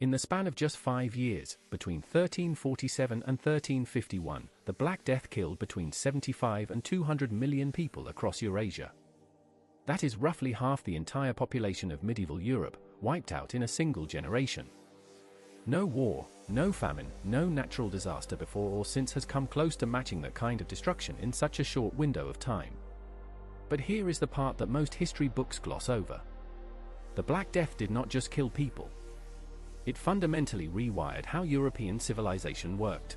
In the span of just 5 years, between 1347 and 1351, the Black Death killed between 75 and 200 million people across Eurasia. That is roughly half the entire population of medieval Europe, wiped out in a single generation. No war, no famine, no natural disaster before or since has come close to matching that kind of destruction in such a short window of time. But here is the part that most history books gloss over. The Black Death did not just kill people. It fundamentally rewired how European civilization worked.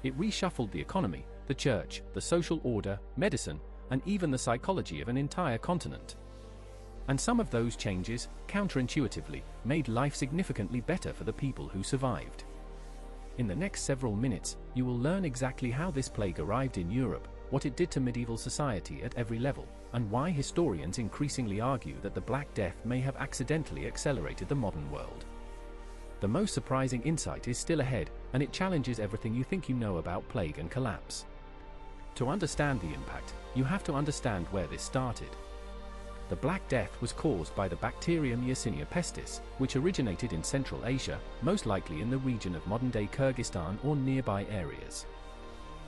It reshuffled the economy, the church, the social order, medicine, and even the psychology of an entire continent. And some of those changes, counterintuitively, made life significantly better for the people who survived. In the next several minutes, you will learn exactly how this plague arrived in Europe, what it did to medieval society at every level, and why historians increasingly argue that the Black Death may have accidentally accelerated the modern world. The most surprising insight is still ahead, and it challenges everything you think you know about plague and collapse. To understand the impact, you have to understand where this started. The Black Death was caused by the bacterium Yersinia pestis, which originated in Central Asia, most likely in the region of modern-day Kyrgyzstan or nearby areas.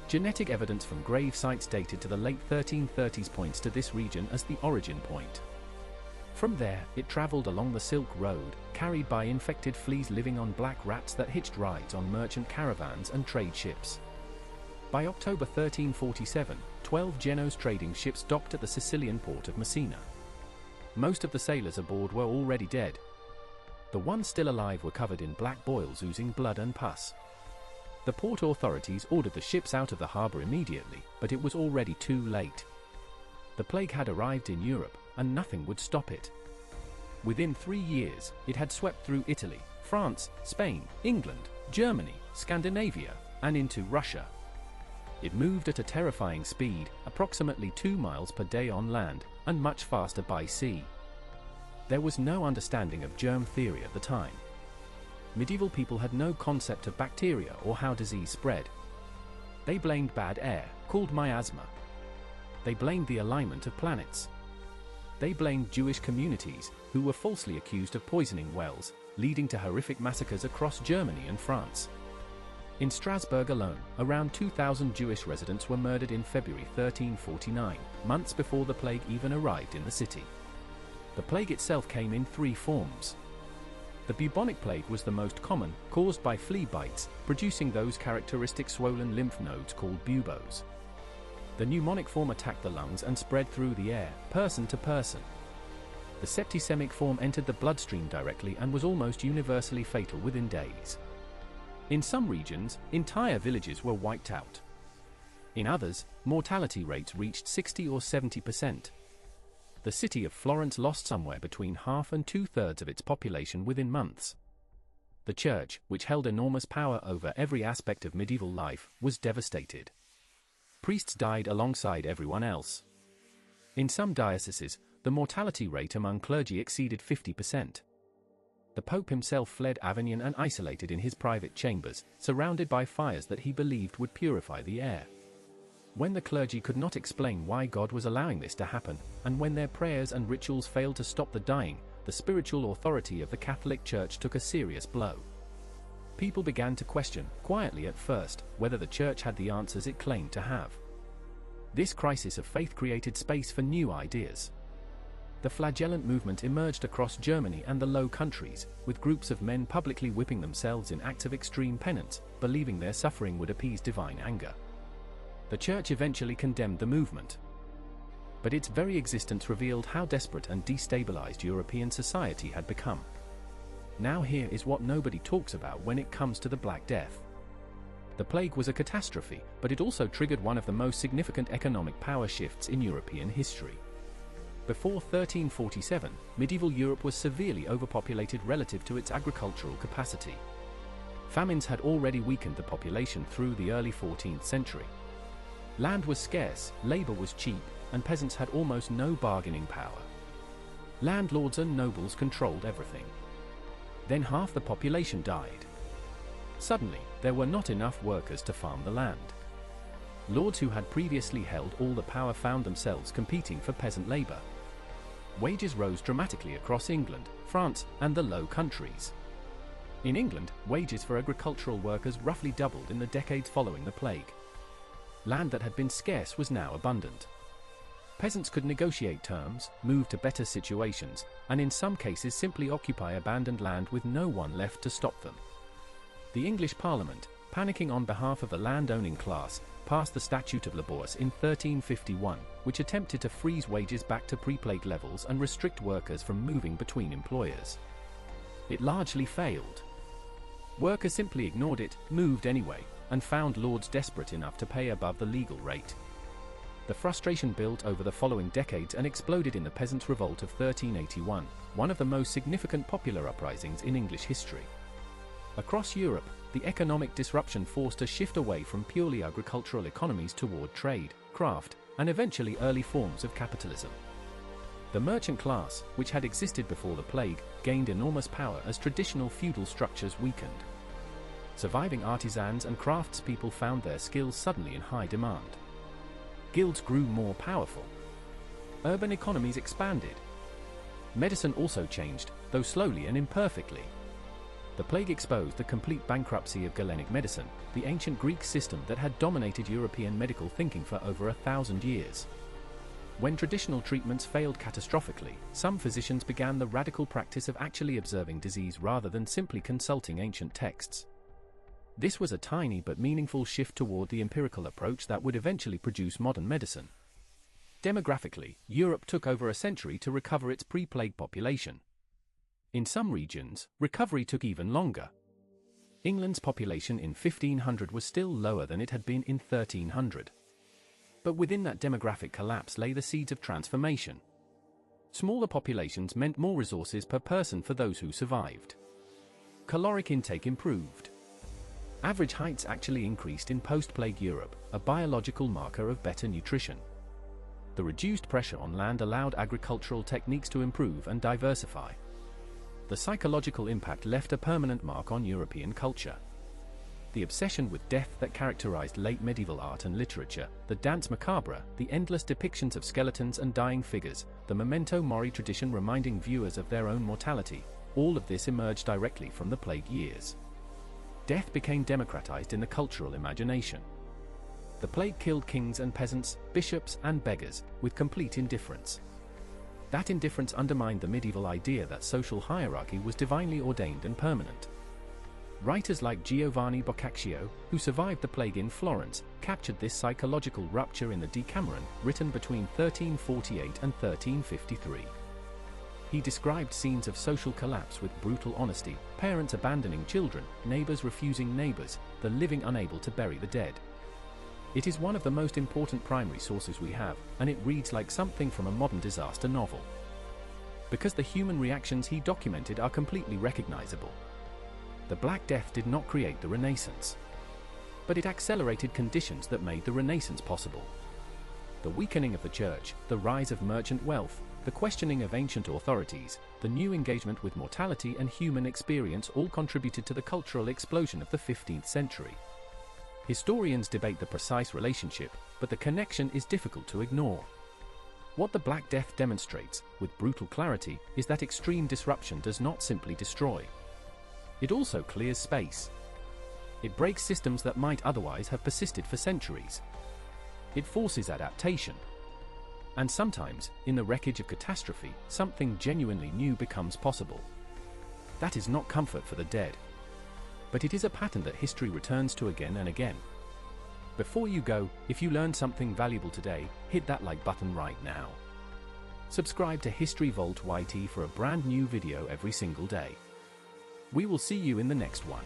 Genetic evidence from grave sites dated to the late 1330s points to this region as the origin point. From there, it traveled along the Silk Road, carried by infected fleas living on black rats that hitched rides on merchant caravans and trade ships. By October 1347, 12 Genoese trading ships docked at the Sicilian port of Messina. Most of the sailors aboard were already dead. The ones still alive were covered in black boils oozing blood and pus. The port authorities ordered the ships out of the harbour immediately, but it was already too late. The plague had arrived in Europe, and nothing would stop it. Within 3 years, it had swept through Italy, France, Spain, England, Germany, Scandinavia, and into Russia. It moved at a terrifying speed, approximately 2 miles per day on land, and much faster by sea. There was no understanding of germ theory at the time. Medieval people had no concept of bacteria or how disease spread. They blamed bad air, called miasma. They blamed the alignment of planets. They blamed Jewish communities, who were falsely accused of poisoning wells, leading to horrific massacres across Germany and France. In Strasbourg alone, around 2,000 Jewish residents were murdered in February 1349, months before the plague even arrived in the city. The plague itself came in 3 forms. The bubonic plague was the most common, caused by flea bites, producing those characteristic swollen lymph nodes called buboes. The pneumonic form attacked the lungs and spread through the air, person to person. The septicemic form entered the bloodstream directly and was almost universally fatal within days. In some regions, entire villages were wiped out. In others, mortality rates reached 60 or 70%. The city of Florence lost somewhere between half and 2/3 of its population within months. The church, which held enormous power over every aspect of medieval life, was devastated. Priests died alongside everyone else. In some dioceses, the mortality rate among clergy exceeded 50%. The Pope himself fled Avignon and isolated in his private chambers, surrounded by fires that he believed would purify the air. When the clergy could not explain why God was allowing this to happen, and when their prayers and rituals failed to stop the dying, the spiritual authority of the Catholic Church took a serious blow. People began to question, quietly at first, whether the Church had the answers it claimed to have. This crisis of faith created space for new ideas. The flagellant movement emerged across Germany and the Low Countries, with groups of men publicly whipping themselves in acts of extreme penance, believing their suffering would appease divine anger. The Church eventually condemned the movement. But its very existence revealed how desperate and destabilized European society had become. Now here is what nobody talks about when it comes to the Black Death. The plague was a catastrophe, but it also triggered one of the most significant economic power shifts in European history. Before 1347, medieval Europe was severely overpopulated relative to its agricultural capacity. Famines had already weakened the population through the early 14th century. Land was scarce, labor was cheap, and peasants had almost no bargaining power. Landlords and nobles controlled everything. Then half the population died. Suddenly, there were not enough workers to farm the land. Lords who had previously held all the power found themselves competing for peasant labor. Wages rose dramatically across England, France, and the Low Countries. In England, wages for agricultural workers roughly doubled in the decades following the plague. Land that had been scarce was now abundant. Peasants could negotiate terms, move to better situations, and in some cases simply occupy abandoned land with no one left to stop them. The English Parliament, panicking on behalf of the land-owning class, passed the Statute of Labourse in 1351, which attempted to freeze wages back to pre-plague levels and restrict workers from moving between employers. It largely failed. Workers simply ignored it, moved anyway, and found lords desperate enough to pay above the legal rate. The frustration built over the following decades and exploded in the Peasants' Revolt of 1381, one of the most significant popular uprisings in English history. Across Europe, the economic disruption forced a shift away from purely agricultural economies toward trade, craft, and eventually early forms of capitalism. The merchant class, which had existed before the plague, gained enormous power as traditional feudal structures weakened. Surviving artisans and craftspeople found their skills suddenly in high demand. Guilds grew more powerful. Urban economies expanded. Medicine also changed, though slowly and imperfectly. The plague exposed the complete bankruptcy of Galenic medicine, the ancient Greek system that had dominated European medical thinking for over 1,000 years. When traditional treatments failed catastrophically, some physicians began the radical practice of actually observing disease rather than simply consulting ancient texts. This was a tiny but meaningful shift toward the empirical approach that would eventually produce modern medicine. Demographically, Europe took over a century to recover its pre-plague population. In some regions, recovery took even longer. England's population in 1500 was still lower than it had been in 1300. But within that demographic collapse lay the seeds of transformation. Smaller populations meant more resources per person for those who survived. Caloric intake improved. Average heights actually increased in post-plague Europe, a biological marker of better nutrition. The reduced pressure on land allowed agricultural techniques to improve and diversify. The psychological impact left a permanent mark on European culture. The obsession with death that characterized late medieval art and literature, the danse macabre, the endless depictions of skeletons and dying figures, the memento mori tradition reminding viewers of their own mortality, all of this emerged directly from the plague years. Death became democratized in the cultural imagination. The plague killed kings and peasants, bishops and beggars, with complete indifference. That indifference undermined the medieval idea that social hierarchy was divinely ordained and permanent. Writers like Giovanni Boccaccio, who survived the plague in Florence, captured this psychological rupture in the Decameron, written between 1348 and 1353. He described scenes of social collapse with brutal honesty, parents abandoning children, neighbors refusing neighbors, the living unable to bury the dead. It is one of the most important primary sources we have, and it reads like something from a modern disaster novel. Because the human reactions he documented are completely recognizable. The Black Death did not create the Renaissance. But it accelerated conditions that made the Renaissance possible. The weakening of the church, the rise of merchant wealth, the questioning of ancient authorities, the new engagement with mortality and human experience all contributed to the cultural explosion of the 15th century. Historians debate the precise relationship, but the connection is difficult to ignore. What the Black Death demonstrates, with brutal clarity, is that extreme disruption does not simply destroy. It also clears space. It breaks systems that might otherwise have persisted for centuries. It forces adaptation. And sometimes, in the wreckage of catastrophe, something genuinely new becomes possible. That is not comfort for the dead. But it is a pattern that history returns to again and again. Before you go, if you learned something valuable today, hit that like button right now. Subscribe to History Vault YT for a brand new video every single day. We will see you in the next one.